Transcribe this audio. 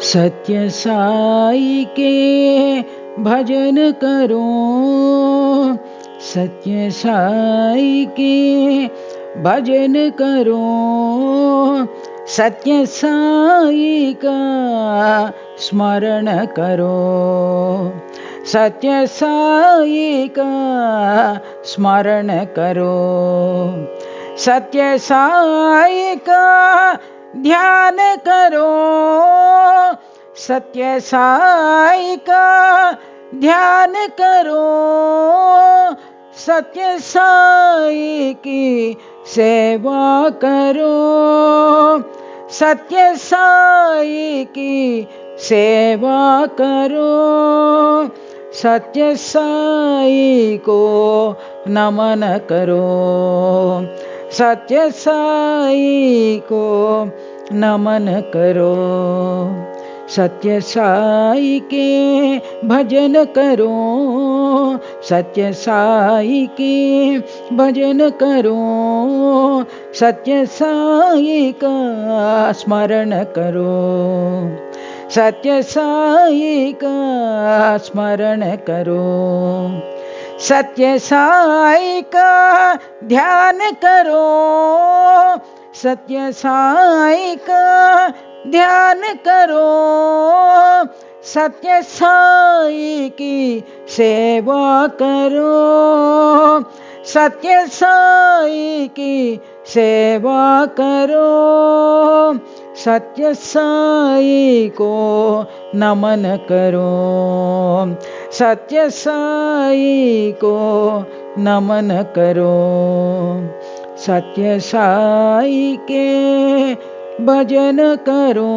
सत्य साई के भजन करो, सत्य साई के भजन करो, सत्य साई का स्मरण करो, सत्य साई का स्मरण करो, सत्य साई का ध्यान करो, सत्य साई का ध्यान करो, सत्य साई की सेवा करो, सत्य साई की सेवा करो, सत्य साई को नमन करो, सत्य साई को नमन करो, सत्य साई के भजन करो, सत्य साई के भजन करो, सत्य साई का स्मरण करो, सत्य साई का स्मरण करो, सत्य साई का ध्यान करो, सत्य साई का ध्यान करो, सत्य साई की सेवा करो, सत्य साई की सेवा करो, सत्य साई को नमन करो, सत्य साई को नमन करो, सत्य साई के भजन करो।